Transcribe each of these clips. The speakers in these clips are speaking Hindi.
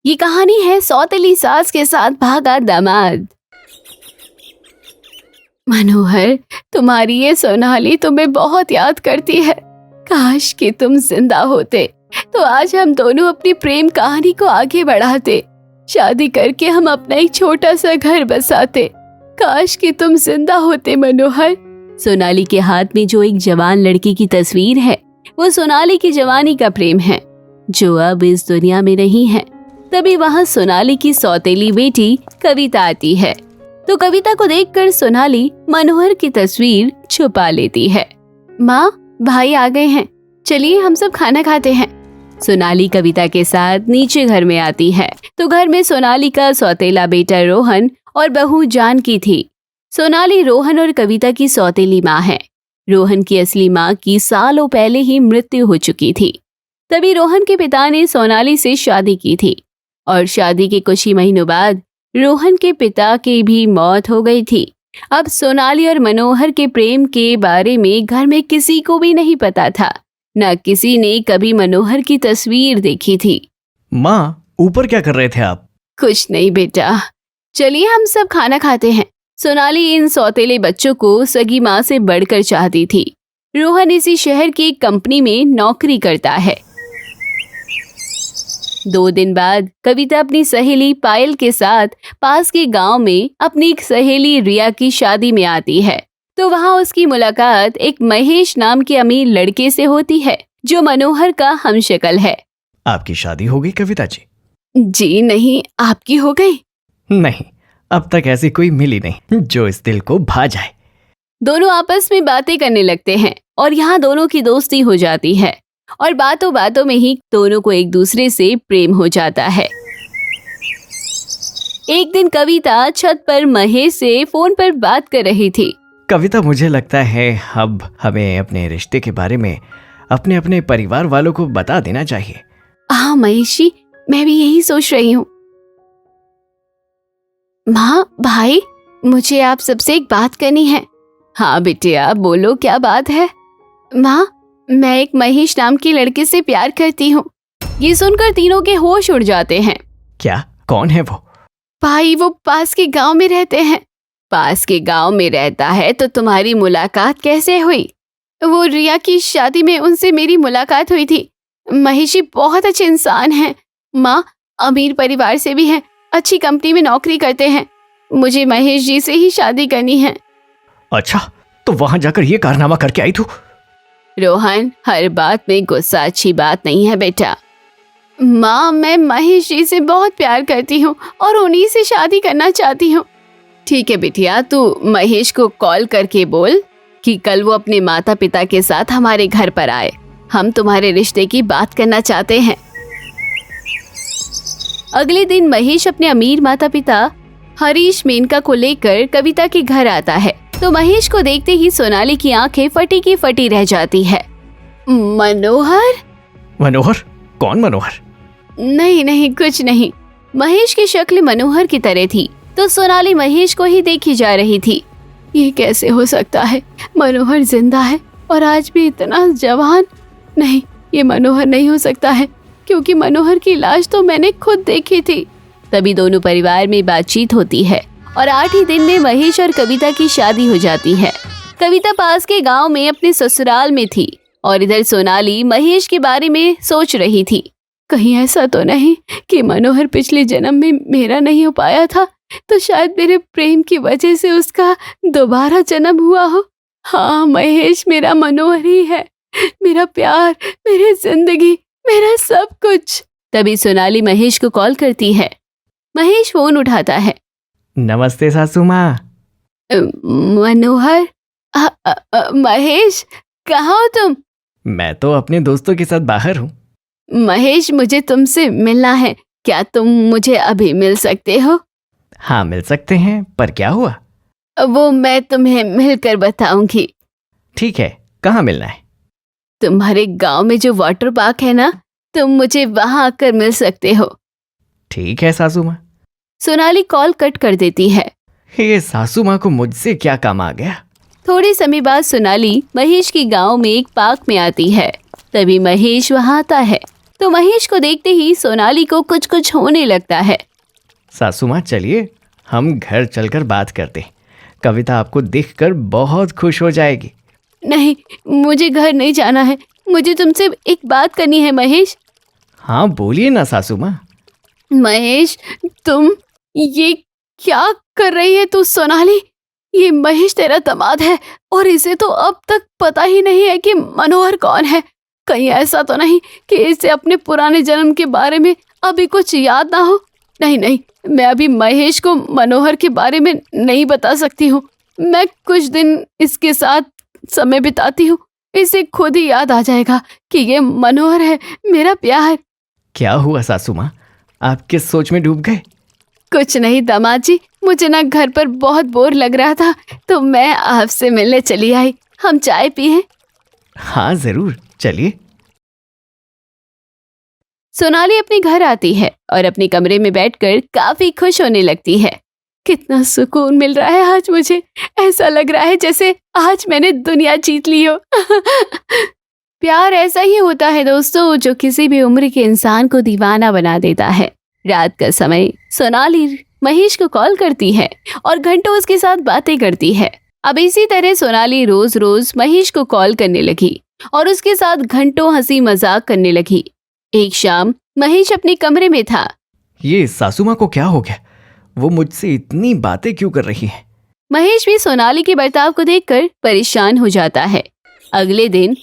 ये कहानी है सौतेली सास के साथ भागा दामाद। मनोहर, तुम्हारी ये सोनाली तुम्हें बहुत याद करती है। काश कि तुम जिंदा होते तो आज हम दोनों अपनी प्रेम कहानी को आगे बढ़ाते। शादी करके हम अपना एक छोटा सा घर बसाते। काश कि तुम जिंदा होते मनोहर। सोनाली के हाथ में जो एक जवान लड़की की तस्वीर है वो सोनाली की जवानी का प्रेम है जो अब इस दुनिया में नहीं है। तभी वहाँ सोनाली की सौतेली बेटी कविता आती है तो कविता को देखकर सोनाली मनोहर की तस्वीर छुपा लेती है। माँ, भाई आ गए हैं, चलिए हम सब खाना खाते हैं। सोनाली कविता के साथ नीचे घर में आती है तो घर में सोनाली का सौतेला बेटा रोहन और बहू जानकी थी। सोनाली रोहन और कविता की सौतेली माँ है। रोहन की असली माँ की सालों पहले ही मृत्यु हो चुकी थी। तभी रोहन के पिता ने सोनाली से शादी की थी और शादी के कुछ ही महीनों बाद रोहन के पिता की भी मौत हो गई थी। अब सोनाली और मनोहर के प्रेम के बारे में घर में किसी को भी नहीं पता था। न किसी ने कभी मनोहर की तस्वीर देखी थी। माँ, ऊपर क्या कर रहे थे आप? कुछ नहीं बेटा, चलिए हम सब खाना खाते हैं। सोनाली इन सौतेले बच्चों को सगी माँ से बढ़कर चाहती थी। रोहन इसी शहर की एक कंपनी में नौकरी करता है। 2 दिन बाद कविता अपनी सहेली पायल के साथ पास के गांव में अपनी एक सहेली रिया की शादी में आती है तो वहां उसकी मुलाकात एक महेश नाम के अमीर लड़के से होती है जो मनोहर का हमशक्ल है। आपकी शादी हो गई कविता जी? जी नहीं, आपकी हो गई? नहीं, अब तक ऐसी कोई मिली नहीं जो इस दिल को भा जाए। दोनों आपस में बातें करने लगते हैं और यहाँ दोनों की दोस्ती हो जाती है और बातों बातों में ही दोनों को एक दूसरे से प्रेम हो जाता है। एक दिन कविता छत पर महेश से फोन पर बात कर रही थी। कविता, मुझे लगता है अब हमें अपने रिश्ते के बारे में अपने अपने परिवार वालों को बता देना चाहिए। हाँ महेश जी, मैं भी यही सोच रही हूँ। माँ, भाई, मुझे आप सबसे एक बात करनी है। हाँ बिटिया, बोलो क्या बात है? माँ, मैं एक महेश नाम के लड़के से प्यार करती हूँ। ये सुनकर तीनों के होश उड़ जाते हैं। क्या? कौन है वो? भाई, वो पास के गांव में रहते हैं। पास के गांव में रहता है तो तुम्हारी मुलाकात कैसे हुई? वो रिया की शादी में उनसे मेरी मुलाकात हुई थी। महेश जी बहुत अच्छे इंसान हैं। माँ, अमीर परिवार से भी हैं, अच्छी कंपनी में नौकरी करते हैं। मुझे महेश जी से ही शादी करनी है। अच्छा, तो वहां जाकर ये कारनामा करके आई तू? रोहन, हर बात में गुस्सा अच्छी बात नहीं है बेटा। माँ, मैं महेश जी से बहुत प्यार करती हूँ और उन्हीं से शादी करना चाहती हूँ। ठीक है बिटिया, तू महेश को कॉल करके बोल कि कल वो अपने माता पिता के साथ हमारे घर पर आए। हम तुम्हारे रिश्ते की बात करना चाहते हैं। अगले दिन महेश अपने अमीर माता पिता हरीश मेनका को लेकर कविता के घर आता है तो महेश को देखते ही सोनाली की आंखें फटी की फटी रह जाती है। मनोहर? मनोहर? कौन मनोहर? नहीं नहीं, कुछ नहीं। महेश की शक्ल मनोहर की तरह थी तो सोनाली महेश को ही देखी जा रही थी। ये कैसे हो सकता है? मनोहर जिंदा है और आज भी इतना जवान। नहीं, ये मनोहर नहीं हो सकता है क्योंकि मनोहर की लाश तो मैंने खुद देखी थी। तभी दोनों परिवार में बातचीत होती है और 8 ही दिन में महेश और कविता की शादी हो जाती है। कविता पास के गांव में अपने ससुराल में थी और इधर सोनाली महेश के बारे में सोच रही थी। कहीं ऐसा तो नहीं कि मनोहर पिछले जन्म में मेरा नहीं हो पाया था तो शायद मेरे प्रेम की वजह से उसका दोबारा जन्म हुआ हो। हाँ, महेश मेरा मनोहर ही है, मेरा प्यार, मेरी जिंदगी, मेरा सब कुछ। तभी सोनाली महेश को कॉल करती है। महेश फोन उठाता है। नमस्ते सासू माँ। मनोहर? महेश, कहाँ हो तुम? मैं तो अपने दोस्तों के साथ बाहर हूँ। महेश, मुझे तुमसे मिलना है। क्या तुम मुझे अभी मिल सकते हो? हाँ, मिल सकते हैं, पर क्या हुआ? वो मैं तुम्हें मिलकर बताऊंगी। ठीक है, कहाँ मिलना है? तुम्हारे गांव में जो वाटर पार्क है ना, तुम मुझे वहां आकर मिल सकते हो। ठीक है सासू माँ। सोनाली कॉल कट कर देती है। ये सासू माँ को मुझसे क्या काम आ गया? थोड़े समय बाद सोनाली महेश के गांव में एक पार्क में आती है। तभी महेश वहां आता है। तो महेश को देखते ही सोनाली को कुछ कुछ होने लगता है। सासू माँ चलिए हम घर चलकर बात करते हैं। कविता आपको देखकर बहुत खुश हो जाएगी। नहीं, मुझे घर नहीं जाना है। मुझे तुमसे एक बात करनी है महेश। हाँ बोलिए ना सासू माँ। महेश, तुम ये क्या कर रही है तू सोनाली? ये महेश तेरा दामाद है और इसे तो अब तक पता ही नहीं है कि मनोहर कौन है। कहीं ऐसा तो नहीं कि इसे अपने पुराने जन्म के बारे में अभी कुछ याद ना हो? नहीं नहीं, मैं अभी महेश को मनोहर के बारे में नहीं बता सकती हूँ। मैं कुछ दिन इसके साथ समय बिताती हूँ, इसे खुद ही याद आ जाएगा कि ये मनोहर है, मेरा प्यार। क्या हुआ सासू माँ, आप किस सोच में डूब गए? कुछ नहीं दामाद जी, मुझे ना घर पर बहुत बोर लग रहा था तो मैं आपसे मिलने चली आई। हम चाय पिए? हाँ जरूर, चलिए। सोनाली अपने घर आती है और अपने कमरे में बैठकर काफी खुश होने लगती है। कितना सुकून मिल रहा है आज मुझे। ऐसा लग रहा है जैसे आज मैंने दुनिया जीत ली हो। प्यार ऐसा ही होता है दोस्तों, जो किसी भी उम्र के इंसान को दीवाना बना देता है। रात का समय सोनाली महेश को कॉल करती है और घंटों उसके साथ बातें करती है। अब इसी तरह सोनाली रोज रोज महेश को कॉल करने लगी और उसके साथ घंटों हंसी मजाक करने लगी। एक शाम महेश अपने कमरे में था। ये सासू माँ को क्या हो गया? वो मुझसे इतनी बातें क्यों कर रही है? महेश भी सोनाली के बर्ताव को देखकर परेशान हो जाता है। अगले दिन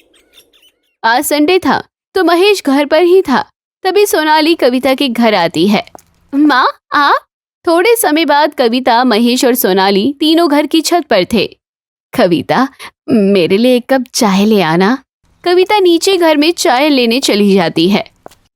आज संडे था तो महेश घर पर ही था। तभी सोनाली कविता के घर आती है। माँ आप? थोड़े समय बाद कविता, महेश और सोनाली तीनों घर की छत पर थे। कविता, मेरे लिए एक कप चाय ले आना। कविता नीचे घर में चाय लेने चली जाती है।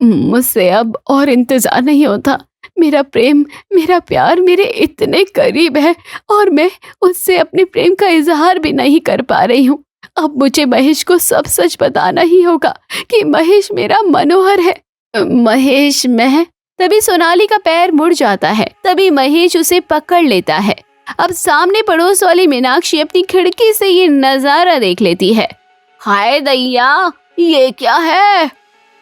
मुझसे अब और इंतजार नहीं होता। मेरा प्रेम, मेरा प्यार मेरे इतने करीब है और मैं उससे अपने प्रेम का इजहार भी नहीं कर पा रही हूँ। अब मुझे महेश को सब सच बताना ही होगा कि महेश मेरा मनोहर है। महेश, मैं। तभी सोनाली का पैर मुड़ जाता है। तभी महेश उसे पकड़ लेता है। अब सामने पड़ोस वाली मीनाक्षी अपनी खिड़की से ये नजारा देख लेती है। हाय दैया, ये क्या है?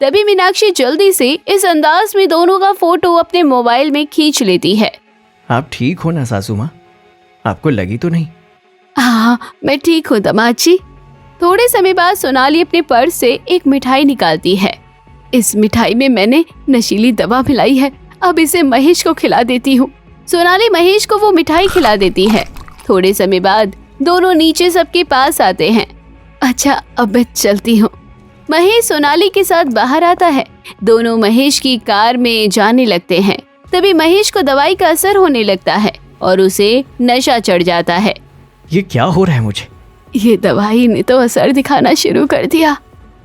तभी मीनाक्षी जल्दी से इस अंदाज में दोनों का फोटो अपने मोबाइल में खींच लेती है। आप ठीक हो ना सासू माँ? आपको लगी तो नहीं? हाँ, मैं ठीक हूँ दामाद जी। थोड़े समय बाद सोनाली अपने पर्स से एक मिठाई निकालती है। इस मिठाई में मैंने नशीली दवा मिलाई है, अब इसे महेश को खिला देती हूँ। सोनाली महेश को वो मिठाई खिला देती है। थोड़े समय बाद दोनों नीचे सबके पास आते हैं। अच्छा, अब मैं चलती हूँ। महेश सोनाली के साथ बाहर आता है। दोनों महेश की कार में जाने लगते हैं। तभी महेश को दवाई का असर होने लगता है और उसे नशा चढ़ जाता है। ये क्या हो रहा है मुझे? ये दवाई ने तो असर दिखाना शुरू कर दिया।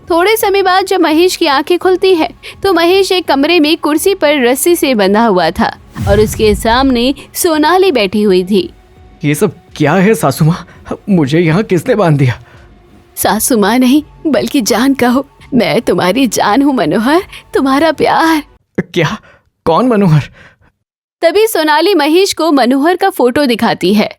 थोड़े समय बाद जब महेश की आंखें खुलती है तो महेश एक कमरे में कुर्सी पर रस्सी से बंधा हुआ था और उसके सामने सोनाली बैठी हुई थी। ये सब क्या है सासू माँ? मुझे यहाँ किसने बांध दिया? सासू माँ नहीं बल्कि जान कहो। मैं तुम्हारी जान हूँ मनोहर, तुम्हारा प्यार। क्या? कौन मनोहर? तभी सोनाली महेश को मनोहर का फोटो दिखाती है।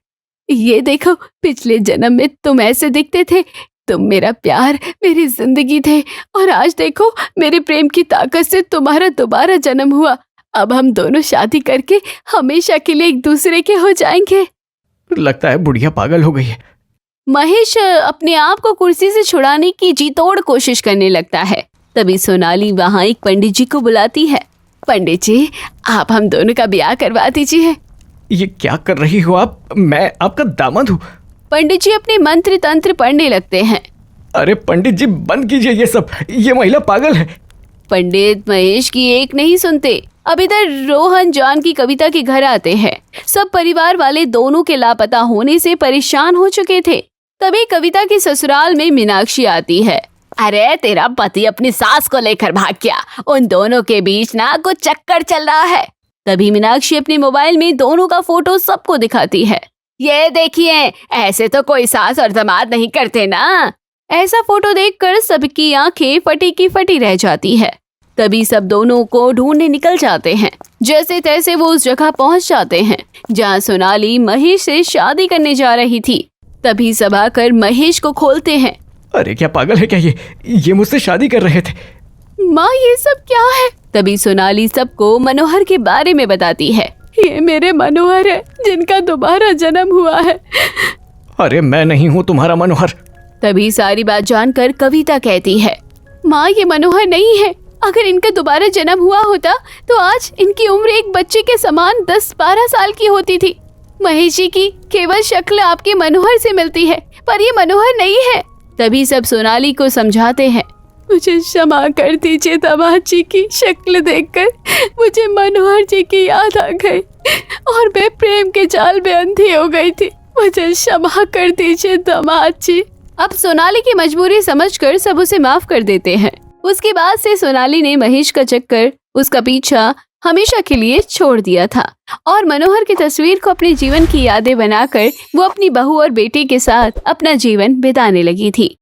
ये देखो, पिछले जन्म में तुम ऐसे दिखते थे। तुम मेरा प्यार, मेरी जिंदगी थे और आज देखो मेरे प्रेम की ताकत से तुम्हारा दोबारा जन्म हुआ। अब हम दोनों शादी करके हमेशा के लिए एक दूसरे के हो जाएंगे। लगता है बुढ़िया पागल हो गई है। महेश अपने आप को कुर्सी से छुड़ाने की जी तोड़ कोशिश करने लगता है। तभी सोनाली वहाँ एक पंडित जी को बुलाती है। पंडित जी, आप हम दोनों का ब्याह करवा दीजिए। ये क्या कर रही हो आप? मैं आपका दामाद हूँ। पंडित जी अपने मंत्र तंत्र पढ़ने लगते हैं। अरे पंडित जी बंद कीजिए ये सब, ये महिला पागल है। पंडित महेश की एक नहीं सुनते। अब इधर रोहन जानकी कविता के घर आते हैं। सब परिवार वाले दोनों के लापता होने से परेशान हो चुके थे। तभी कविता के ससुराल में मीनाक्षी आती है। अरे तेरा पति अपनी सास को लेकर भाग गया, उन दोनों के बीच ना कुछ चक्कर चल रहा है। तभी मीनाक्षी अपने मोबाइल में दोनों का फोटो सबको दिखाती है। ये देखिए, ऐसे तो कोई सास और दामाद नहीं करते ना। ऐसा फोटो देखकर सबकी आंखें फटी की फटी रह जाती है। तभी सब दोनों को ढूंढने निकल जाते हैं। जैसे तैसे वो उस जगह पहुंच जाते हैं जहां सोनाली महेश से शादी करने जा रही थी। तभी सब आकर महेश को खोलते हैं। अरे क्या पागल है क्या ये मुझसे शादी कर रहे थे। माँ ये सब क्या है? तभी सोनाली सबको मनोहर के बारे में बताती है। ये मेरे मनोहर है जिनका दोबारा जन्म हुआ है। अरे मैं नहीं हूँ तुम्हारा मनोहर। तभी सारी बात जानकर कविता कहती है, माँ ये मनोहर नहीं है। अगर इनका दोबारा जन्म हुआ होता तो आज इनकी उम्र एक बच्चे के समान 10-12 साल की होती थी। महेश जी की केवल शक्ल आपके मनोहर से मिलती है, पर ये मनोहर नहीं है। तभी सब सोनाली को समझाते हैं, मुझे क्षमा कर दीजिए दामाद जी, की शक्ल देखकर मुझे मनोहर जी की याद आ गई और मैं प्रेम के जाल में अंधी हो गई थी। मुझे क्षमा कर दीजिए दामाद जी। अब सोनाली की मजबूरी समझकर सब उसे माफ कर देते हैं। उसके बाद से सोनाली ने महेश का चक्कर, उसका पीछा हमेशा के लिए छोड़ दिया था और मनोहर की तस्वीर को अपने जीवन की यादें बनाकर वो अपनी बहू और बेटे के साथ अपना जीवन बिताने लगी थी।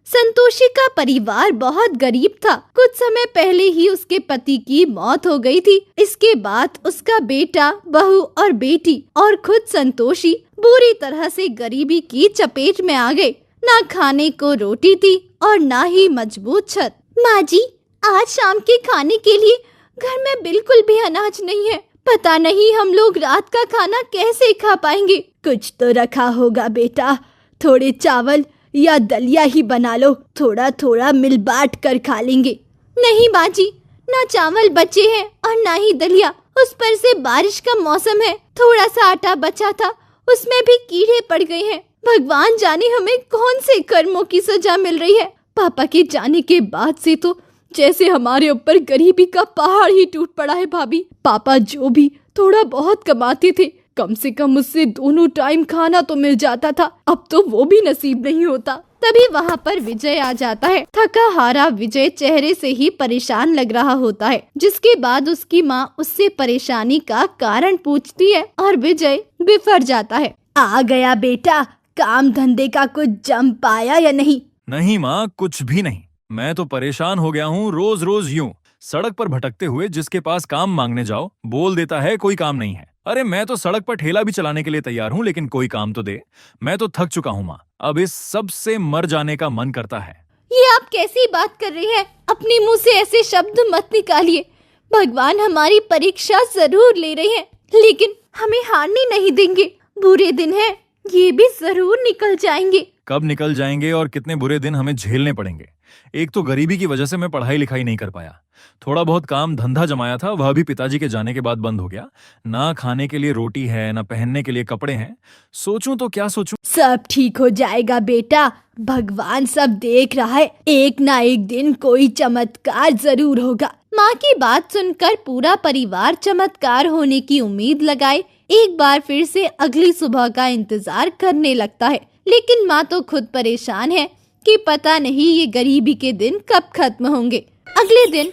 संतोषी का परिवार बहुत गरीब था। कुछ समय पहले ही उसके पति की मौत हो गई थी। इसके बाद उसका बेटा, बहू और बेटी और खुद संतोषी बुरी तरह से गरीबी की चपेट में आ गए। ना खाने को रोटी थी और ना ही मजबूत छत। माँ जी, आज शाम के खाने के लिए घर में बिल्कुल भी अनाज नहीं है। पता नहीं हम लोग रात का खाना कैसे खा पाएंगे। कुछ तो रखा होगा बेटा, थोड़े चावल या दलिया ही बना लो, थोड़ा थोड़ा मिल बांट कर खा लेंगे। नहीं माँ जी, ना चावल बचे हैं और ना ही दलिया। उस पर से बारिश का मौसम है, थोड़ा सा आटा बचा था, उसमें भी कीड़े पड़ गए हैं। भगवान जाने हमें कौन से कर्मों की सजा मिल रही है। पापा के जाने के बाद से तो जैसे हमारे ऊपर गरीबी का पहाड़ ही टूट पड़ा है भाभी। पापा जो भी थोड़ा बहुत कमाते थे, कम से कम उससे दोनों टाइम खाना तो मिल जाता था। अब तो वो भी नसीब नहीं होता। तभी वहाँ पर विजय आ जाता है। थका हारा विजय चेहरे से ही परेशान लग रहा होता है, जिसके बाद उसकी माँ उससे परेशानी का कारण पूछती है और विजय बिफर जाता है। आ गया बेटा, काम धंधे का कुछ जम पाया या नहीं? नहीं माँ, कुछ भी नहीं। मैं तो परेशान हो गया हूँ। रोज रोज यूं सड़क पर भटकते हुए जिसके पास काम मांगने जाओ बोल देता है कोई काम नहीं है। अरे मैं तो सड़क पर ठेला भी चलाने के लिए तैयार हूँ, लेकिन कोई काम तो दे। मैं तो थक चुका हूँ माँ, अब इस सब से मर जाने का मन करता है। ये आप कैसी बात कर रही हैं? अपने मुंह से ऐसे शब्द मत निकालिए। भगवान हमारी परीक्षा जरूर ले रहे हैं, लेकिन हमें हारने नहीं देंगे। बुरे दिन हैं, ये भी जरूर निकल जाएंगे। कब निकल जाएंगे और कितने बुरे दिन हमें झेलने पड़ेंगे। एक तो गरीबी की वजह से मैं पढ़ाई लिखाई नहीं कर पाया। थोड़ा बहुत काम धंधा जमाया था, वह भी पिताजी के जाने के बाद बंद हो गया। ना खाने के लिए रोटी है, ना पहनने के लिए कपड़े हैं। सोचूं तो क्या सोचूं। सब ठीक हो जाएगा बेटा, भगवान सब देख रहा है। एक ना एक दिन कोई चमत्कार जरूर होगा। माँ की बात सुनकर पूरा परिवार चमत्कार होने की उम्मीद लगाए एक बार फिर से अगली सुबह का इंतजार करने लगता है। लेकिन माँ तो खुद परेशान है कि पता नहीं ये गरीबी के दिन कब खत्म होंगे। अगले दिन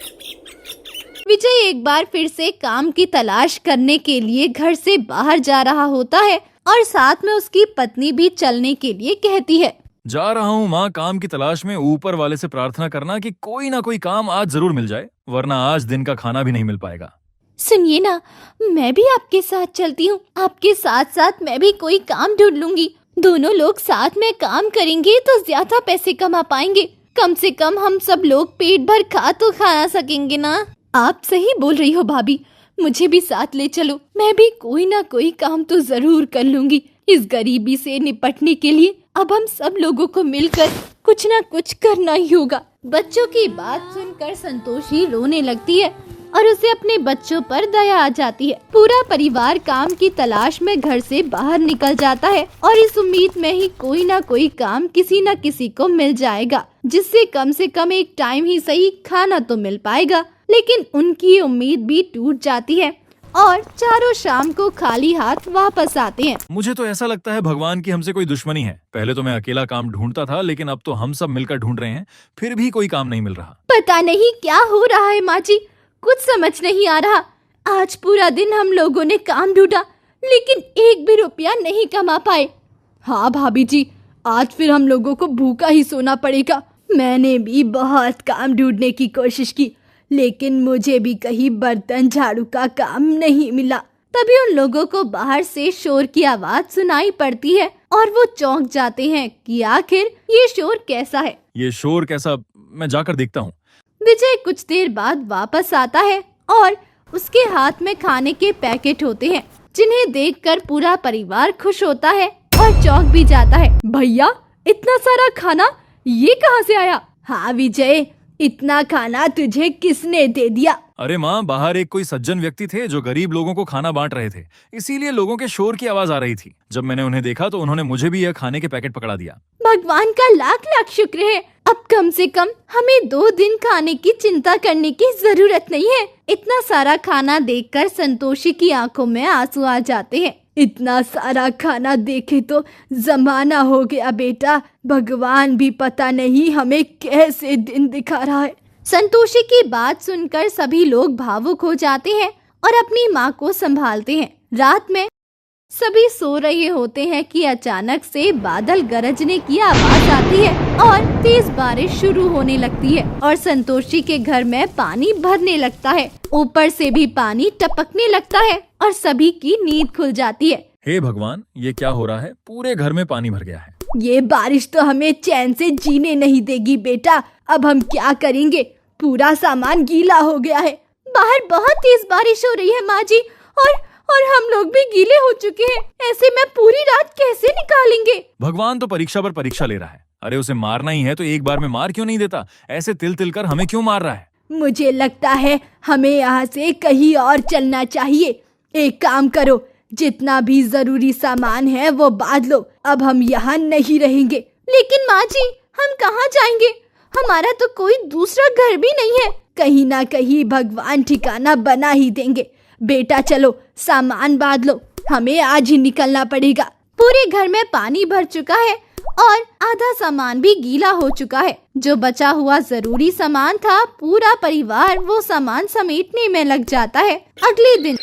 विजय एक बार फिर से काम की तलाश करने के लिए घर से बाहर जा रहा होता है और साथ में उसकी पत्नी भी चलने के लिए कहती है। जा रहा हूँ माँ काम की तलाश में। ऊपर वाले से प्रार्थना करना कि कोई ना कोई काम आज जरूर मिल जाए, वरना आज दिन का खाना भी नहीं मिल पाएगा। सुनिए ना, मैं भी आपके साथ चलती हूँ। आपके साथ साथ मैं भी कोई काम ढूंढ लूंगी। दोनों लोग साथ में काम करेंगे तो ज्यादा पैसे कमा पाएंगे। कम से कम हम सब लोग पेट भर खा तो खा सकेंगे ना। आप सही बोल रही हो भाभी, मुझे भी साथ ले चलो। मैं भी कोई ना कोई काम तो जरूर कर लूंगी। इस गरीबी से निपटने के लिए अब हम सब लोगों को मिलकर कुछ ना कुछ करना ही होगा। बच्चों की बात सुनकर संतोषी रोने लगती है और उसे अपने बच्चों पर दया आ जाती है। पूरा परिवार काम की तलाश में घर से बाहर निकल जाता है और इस उम्मीद में ही कोई ना कोई काम किसी न किसी को मिल जाएगा, जिससे कम से कम एक टाइम ही सही खाना तो मिल पाएगा। लेकिन उनकी उम्मीद भी टूट जाती है और चारों शाम को खाली हाथ वापस आते हैं। मुझे तो ऐसा लगता है भगवान की हमसे कोई दुश्मनी है। पहले तो मैं अकेला काम ढूंढता था, लेकिन अब तो हम सब मिलकर ढूंढ रहे हैं, फिर भी कोई काम नहीं मिल रहा। पता नहीं क्या हो रहा है माँ जी, कुछ समझ नहीं आ रहा। आज पूरा दिन हम लोगों ने काम ढूंढा, लेकिन एक भी रुपया नहीं कमा पाए। हाँ भाभी जी, आज फिर हम लोगों को भूखा ही सोना पड़ेगा। मैंने भी बहुत काम ढूंढने की कोशिश की, लेकिन मुझे भी कहीं बर्तन झाड़ू का काम नहीं मिला। तभी उन लोगों को बाहर से शोर की आवाज सुनाई पड़ती है और वो चौंक जाते हैं कि आखिर ये शोर कैसा है। ये शोर कैसा, मैं जाकर देखता हूँ। विजय कुछ देर बाद वापस आता है और उसके हाथ में खाने के पैकेट होते हैं, जिन्हें देखकर पूरा परिवार खुश होता है और चौंक भी जाता है। भैया, इतना सारा खाना ये कहाँ से आया? हाँ विजय, इतना खाना तुझे किसने दे दिया? अरे माँ, बाहर एक कोई सज्जन व्यक्ति थे जो गरीब लोगों को खाना बांट रहे थे, इसीलिए लोगों के शोर की आवाज आ रही थी। जब मैंने उन्हें देखा तो उन्होंने मुझे भी यह खाने के पैकेट पकड़ा दिया। भगवान का लाख लाख शुक्र है, अब कम से कम हमें 2 दिन खाने की चिंता करने की जरूरत नहीं है। इतना सारा खाना देखकर संतोषी की आंखों में आंसू आ जाते हैं। इतना सारा खाना देखे तो जमाना हो गया बेटा, भगवान भी पता नहीं हमें कैसे दिन दिखा रहा है। संतोषी की बात सुनकर सभी लोग भावुक हो जाते हैं और अपनी माँ को संभालते हैं। रात में सभी सो रहे होते हैं कि अचानक से बादल गरजने की आवाज आती है और तेज बारिश शुरू होने लगती है और संतोषी के घर में पानी भरने लगता है। ऊपर से भी पानी टपकने लगता है और सभी की नींद खुल जाती है। हे भगवान, ये क्या हो रहा है? पूरे घर में पानी भर गया है। ये बारिश तो हमें चैन से जीने नहीं देगी बेटा, अब हम क्या करेंगे? पूरा सामान गीला हो गया है। बाहर बहुत तेज बारिश हो रही है माँ जी, और हम लोग भी गीले हो चुके हैं। ऐसे में पूरी रात कैसे निकालेंगे? भगवान तो परीक्षा पर परीक्षा ले रहा है। अरे उसे मारना ही है तो एक बार में मार क्यों नहीं देता? ऐसे तिल तिल कर हमें क्यों मार रहा है? मुझे लगता है हमें यहाँ से कहीं और चलना चाहिए। एक काम करो, जितना भी जरूरी सामान है वो बांध लो, अब हम यहाँ नहीं रहेंगे। लेकिन माँ जी, हम कहाँ जाएंगे? हमारा तो कोई दूसरा घर भी नहीं है। कहीं ना कहीं भगवान ठिकाना बना ही देंगे। बेटा चलो, सामान बांध लो, हमें आज ही निकलना पड़ेगा। पूरे घर में पानी भर चुका है और आधा सामान भी गीला हो चुका है। जो बचा हुआ जरूरी सामान था, पूरा परिवार वो सामान समेटने में लग जाता है। अगले दिन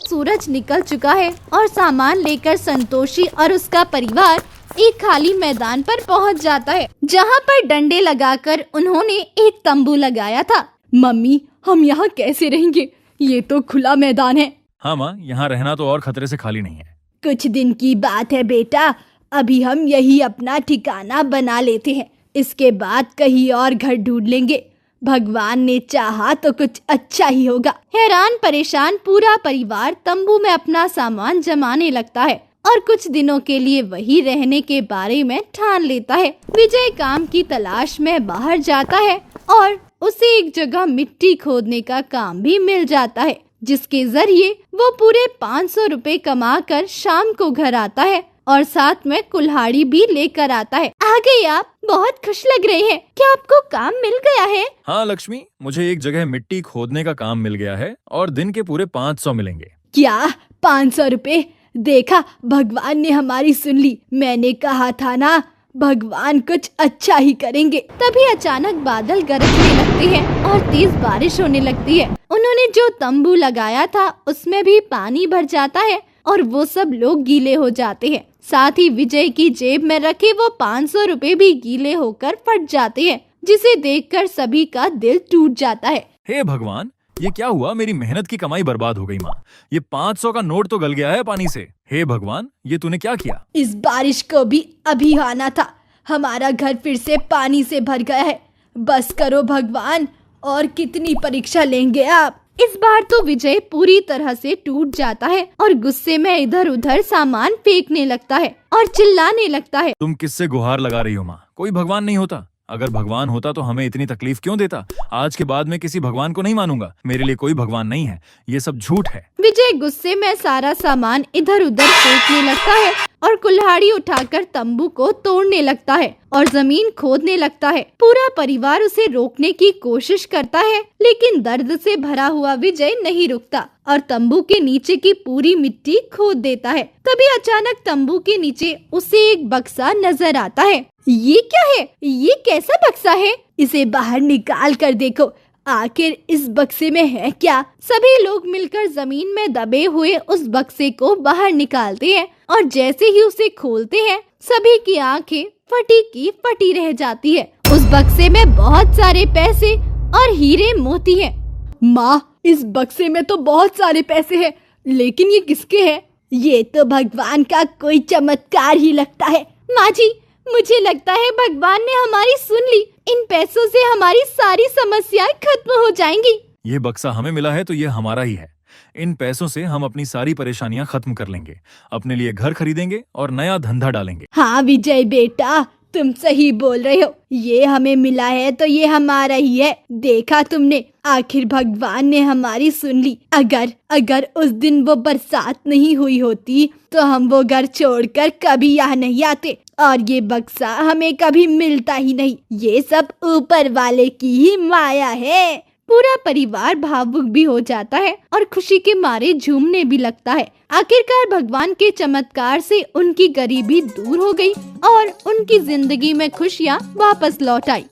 सूरज निकल चुका है और सामान लेकर संतोषी और उसका परिवार एक खाली मैदान पर पहुंच जाता है, जहां पर डंडे लगाकर उन्होंने एक तंबू लगाया था। मम्मी, हम यहाँ कैसे रहेंगे? ये तो खुला मैदान है। हाँ माँ, यहाँ रहना तो और खतरे से खाली नहीं है। कुछ दिन की बात है बेटा, अभी हम यही अपना ठिकाना बना लेते हैं, इसके बाद कहीं और घर ढूंढ लेंगे। भगवान ने चाहा तो कुछ अच्छा ही होगा। हैरान परेशान पूरा परिवार तंबू में अपना सामान जमाने लगता है और कुछ दिनों के लिए वही रहने के बारे में ठान लेता है। विजय काम की तलाश में बाहर जाता है और उसे एक जगह मिट्टी खोदने का काम भी मिल जाता है, जिसके जरिए वो पूरे 500 रुपए कमा कर शाम को घर आता है और साथ में कुल्हाड़ी भी लेकर आता है। आ गए आप, बहुत खुश लग रहे हैं। क्या आपको काम मिल गया है? हाँ लक्ष्मी, मुझे एक जगह मिट्टी खोदने का काम मिल गया है और दिन के पूरे 500 मिलेंगे। क्या 500 रुपए? देखा, भगवान ने हमारी सुन ली। मैंने कहा था ना, भगवान कुछ अच्छा ही करेंगे। तभी अचानक बादल गरजने लगते हैं और तेज बारिश होने लगती है। उन्होंने जो तंबू लगाया था उसमें भी पानी भर जाता है और वो सब लोग गीले हो जाते हैं। साथ ही विजय की जेब में रखे वो 500 रुपए भी गीले होकर फट जाते हैं, जिसे देखकर सभी का दिल टूट जाता है। हे भगवान, ये क्या हुआ? मेरी मेहनत की कमाई बर्बाद हो गई माँ। ये 500 का नोट तो गल गया है पानी से। हे भगवान, ये तूने क्या किया? इस बारिश को भी अभी आना था। हमारा घर फिर से पानी से भर गया है। बस करो भगवान, और कितनी परीक्षा लेंगे आप? इस बार तो विजय पूरी तरह से टूट जाता है और गुस्से में इधर उधर सामान फेंकने लगता है और चिल्लाने लगता है। तुम किससे गुहार लगा रही हो माँ? कोई भगवान नहीं होता। अगर भगवान होता तो हमें इतनी तकलीफ क्यों देता? आज के बाद मैं किसी भगवान को नहीं मानूंगा। मेरे लिए कोई भगवान नहीं है, ये सब झूठ है। विजय गुस्से में सारा सामान इधर उधर फेंकने लगता है और कुल्हाड़ी उठाकर तंबू को तोड़ने लगता है और जमीन खोदने लगता है। पूरा परिवार उसे रोकने की कोशिश करता है, लेकिन दर्द से भरा हुआ विजय नहीं रुकता और तंबू के नीचे की पूरी मिट्टी खोद देता है। तभी अचानक तंबू के नीचे उसे एक बक्सा नजर आता है। ये क्या है? ये कैसा बक्सा है? इसे बाहर निकाल कर देखो, आखिर इस बक्से में है क्या? सभी लोग मिलकर जमीन में दबे हुए उस बक्से को बाहर निकालते हैं और जैसे ही उसे खोलते हैं, सभी की आंखें फटी की फटी रह जाती है। उस बक्से में बहुत सारे पैसे और हीरे मोती हैं। माँ, इस बक्से में तो बहुत सारे पैसे हैं, लेकिन ये किसके हैं? ये तो भगवान का कोई चमत्कार ही लगता है। माँ जी, मुझे लगता है भगवान ने हमारी सुन ली। इन पैसों से हमारी सारी समस्याएं खत्म हो जाएंगी। ये बक्सा हमें मिला है तो ये हमारा ही है। इन पैसों से हम अपनी सारी परेशानियां खत्म कर लेंगे, अपने लिए घर खरीदेंगे और नया धंधा डालेंगे। हाँ विजय बेटा, तुम सही बोल रहे हो। ये हमें मिला है तो ये हमारा ही है। देखा तुमने, आखिर भगवान ने हमारी सुन ली। अगर उस दिन वो बरसात नहीं हुई होती तो हम वो घर छोड़कर कभी यहाँ नहीं आते और ये बक्सा हमें कभी मिलता ही नहीं। ये सब ऊपर वाले की ही माया है। पूरा परिवार भावुक भी हो जाता है और खुशी के मारे झूमने भी लगता है। आखिरकार भगवान के चमत्कार से उनकी गरीबी दूर हो गई और उनकी जिंदगी में खुशियाँ वापस लौट आई।